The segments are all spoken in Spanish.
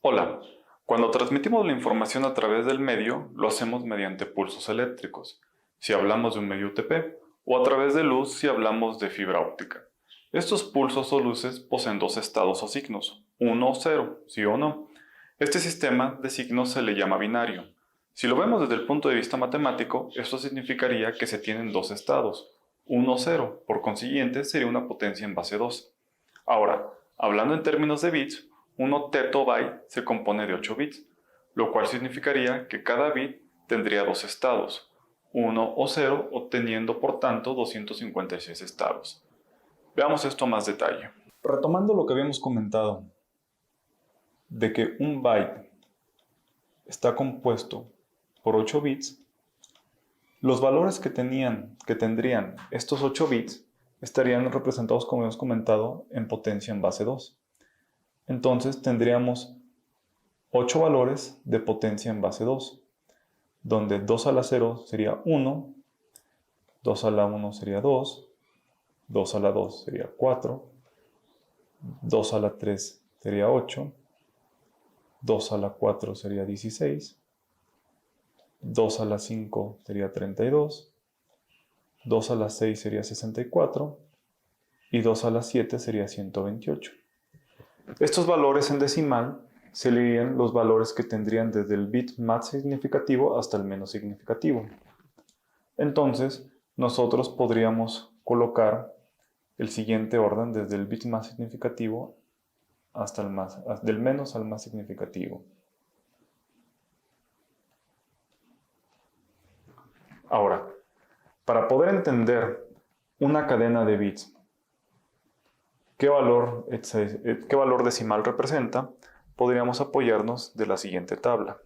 Hola, cuando transmitimos la información a través del medio, lo hacemos mediante pulsos eléctricos, si hablamos de un medio UTP, o a través de luz si hablamos de fibra óptica. Estos pulsos o luces poseen dos estados o signos, 1 o 0, sí o no. Este sistema de signos se le llama binario. Si lo vemos desde el punto de vista matemático, esto significaría que se tienen dos estados, 1 o 0, por consiguiente sería una potencia en base 2. Ahora, hablando en términos de bits, un octeto byte se compone de 8 bits, lo cual significaría que cada bit tendría dos estados, 1 o 0, obteniendo por tanto 256 estados. Veamos esto a más detalle. Retomando lo que habíamos comentado, de que un byte está compuesto por 8 bits, los valores que tendrían estos 8 bits estarían representados, como hemos comentado, en potencia en base 2. Entonces tendríamos 8 valores de potencia en base 2, donde 2 a la 0 sería 1, 2 a la 1 sería 2, 2 a la 2 sería 4, 2 a la 3 sería 8, 2 a la 4 sería 16, 2 a la 5 sería 32, 2 a la 6 sería 64 y 2 a la 7 sería 128. Estos valores en decimal serían los valores que tendrían desde el bit más significativo hasta el menos significativo. Entonces, nosotros podríamos colocar el siguiente orden desde el bit más significativo hasta del menos al más significativo. Ahora, para poder entender una cadena de bits, ¿qué valor decimal representa? Podríamos apoyarnos de la siguiente tabla.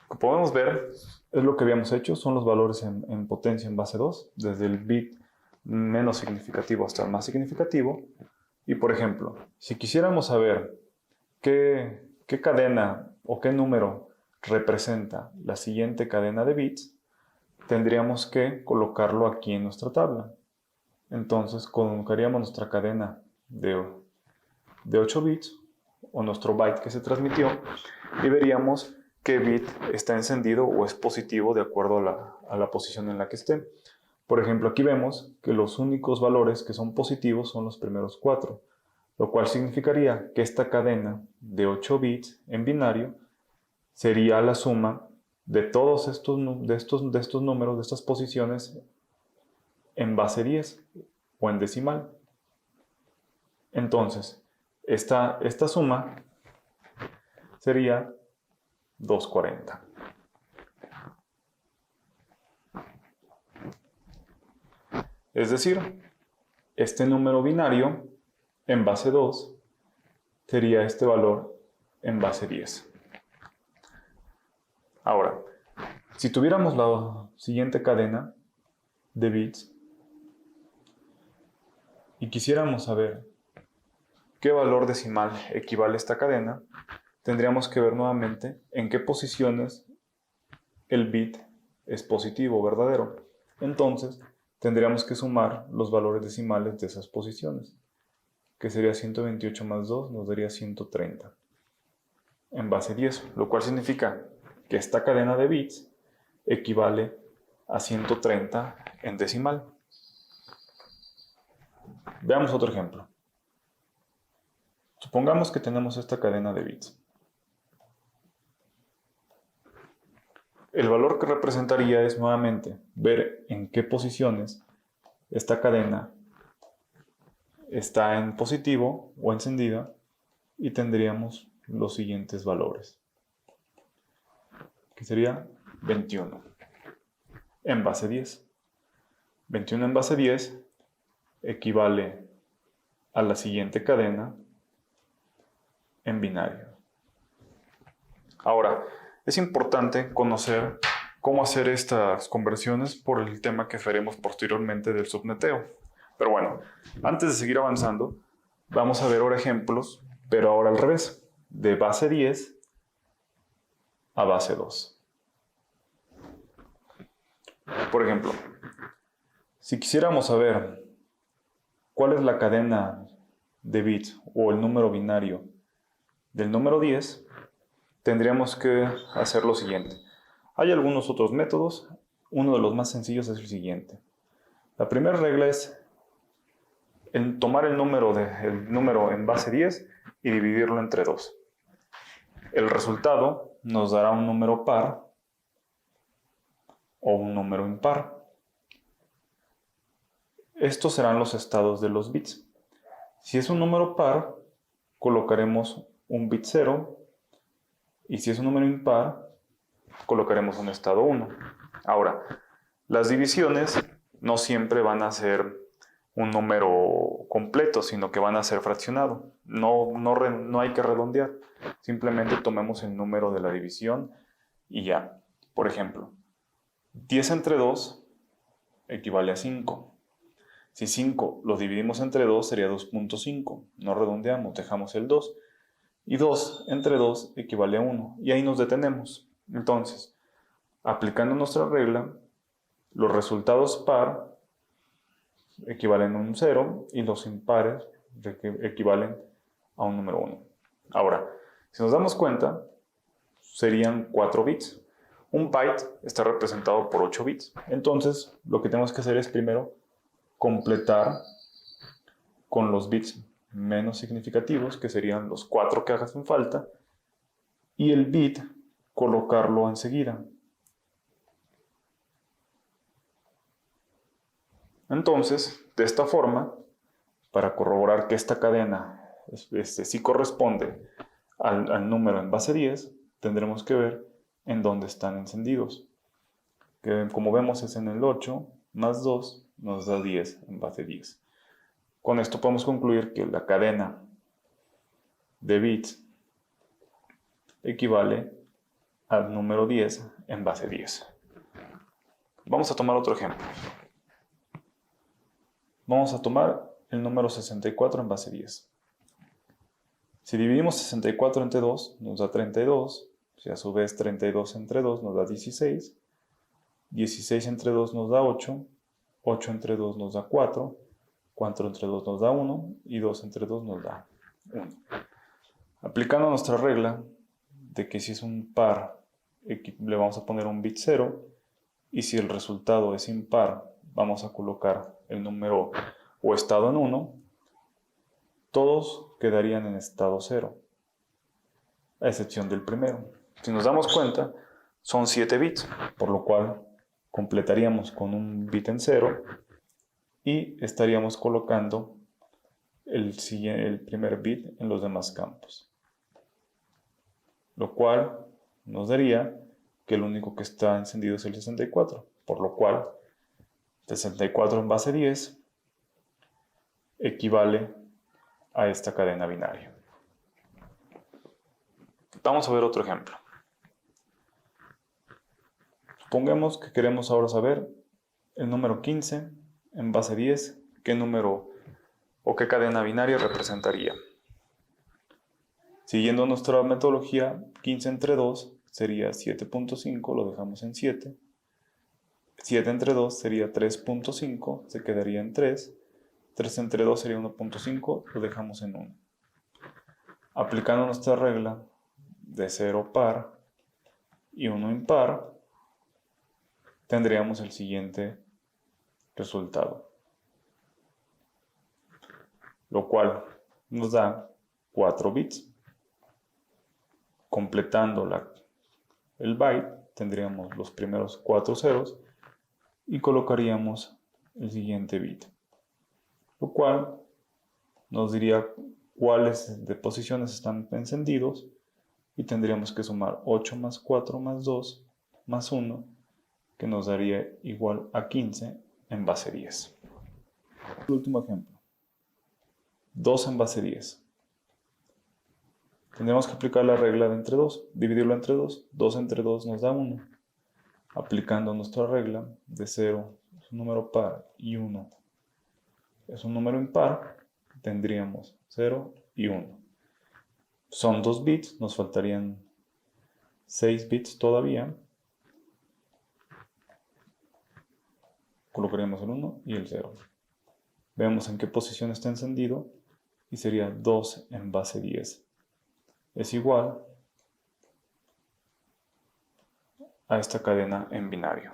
Como podemos ver, es lo que habíamos hecho, son los valores en potencia en base 2, desde el bit menos significativo hasta el más significativo. Y por ejemplo, si quisiéramos saber qué cadena o qué número representa la siguiente cadena de bits, tendríamos que colocarlo aquí en nuestra tabla. Entonces colocaríamos nuestra cadena de 8 bits o nuestro byte que se transmitió y veríamos qué bit está encendido o es positivo de acuerdo a la posición en la que esté. Por ejemplo, aquí vemos que los únicos valores que son positivos son los primeros 4, lo cual significaría que esta cadena de 8 bits en binario sería la suma de todos estos números, de estas posiciones en base 10 o en decimal. Entonces, esta suma sería 240. Es decir, este número binario en base 2 sería este valor en base 10. Ahora, si tuviéramos la siguiente cadena de bits y quisiéramos saber qué valor decimal equivale a esta cadena, tendríamos que ver nuevamente en qué posiciones el bit es positivo o verdadero. Entonces, tendríamos que sumar los valores decimales de esas posiciones, que sería 128 más 2 nos daría 130 en base 10, lo cual significa que esta cadena de bits equivale a 130 en decimal. Veamos otro ejemplo. Supongamos que tenemos esta cadena de bits. El valor que representaría es nuevamente ver en qué posiciones esta cadena está en positivo o encendida y tendríamos los siguientes valores, que sería 21 en base 10. 21 en base 10 equivale a la siguiente cadena en binario. Ahora, es importante conocer cómo hacer estas conversiones por el tema que veremos posteriormente del subneteo. Pero bueno, antes de seguir avanzando, vamos a ver ahora ejemplos, pero ahora al revés, de base 10 a base 2. Por ejemplo, si quisiéramos saber cuál es la cadena de bits o el número binario del número 10, tendríamos que hacer lo siguiente. Hay algunos otros métodos. Uno de los más sencillos es el siguiente. La primera regla es tomar el número en base 10 y dividirlo entre 2. El resultado nos dará un número par o un número impar. Estos serán los estados de los bits. Si es un número par, colocaremos un bit 0, y si es un número impar, colocaremos un estado 1. Ahora, las divisiones no siempre van a ser un número completo, sino que van a ser fraccionado. No hay que redondear. Simplemente tomemos el número de la división y ya. Por ejemplo, 10 entre 2 equivale a 5. Si 5 lo dividimos entre 2 sería 2.5. No redondeamos, dejamos el 2. Y 2 entre 2 equivale a 1. Y ahí nos detenemos. Entonces, aplicando nuestra regla, los resultados par equivalen a un 0 y los impares equivalen a un número 1. Ahora, si nos damos cuenta, serían 4 bits. Un byte está representado por 8 bits. Entonces, lo que tenemos que hacer es primero completar con los bits menos significativos, que serían los 4 que hacen falta, y el bit colocarlo enseguida. Entonces, de esta forma, para corroborar que esta cadena sí corresponde al número en base 10, tendremos que ver en dónde están encendidos. Que como vemos es en el 8 más 2 nos da 10 en base 10. Con esto podemos concluir que la cadena de bits equivale al número 10 en base 10. Vamos a tomar otro ejemplo. Vamos a tomar el número 64 en base 10. Si dividimos 64 entre 2, nos da 32. Si a su vez 32 entre 2 nos da 16. 16 entre 2 nos da 8. 8 entre 2 nos da 4. 4 entre 2 nos da 1. Y 2 entre 2 nos da 1. Aplicando nuestra regla de que si es un par, le vamos a poner un bit 0. Y si el resultado es impar, vamos a colocar el número o estado en 1. Todos quedarían en estado 0, a excepción del primero. Si nos damos cuenta, son 7 bits, por lo cual completaríamos con un bit en 0 y estaríamos colocando el primer bit en los demás campos. Lo cual nos daría que el único que está encendido es el 64, por lo cual 64 en base 10 equivale a esta cadena binaria. Vamos a ver otro ejemplo. Supongamos que queremos ahora saber el número 15 en base 10, qué número o qué cadena binaria representaría. Siguiendo nuestra metodología, 15 entre 2 sería 7.5, lo dejamos en 7. 7 entre 2 sería 3.5, se quedaría en 3. 3 entre 2 sería 1.5, lo dejamos en 1. Aplicando nuestra regla de 0 par y 1 impar, tendríamos el siguiente resultado, lo cual nos da 4 bits. Completando el byte, tendríamos los primeros 4 ceros y colocaríamos el siguiente bit, lo cual nos diría cuáles de posiciones están encendidos y tendríamos que sumar 8 más 4 más 2 más 1, que nos daría igual a 15 en base 10. El último ejemplo, 2 en base 10. Tendremos que aplicar la regla de entre 2, dividirlo entre 2. 2 entre 2 nos da 1. Aplicando nuestra regla de 0 es un número par y 1 es un número impar, tendríamos 0 y 1. Son 2 bits, nos faltarían 6 bits todavía. colocaríamos el 1 y el 0. Veamos en qué posición está encendido y sería 2 en base 10. Es igual a esta cadena en binario.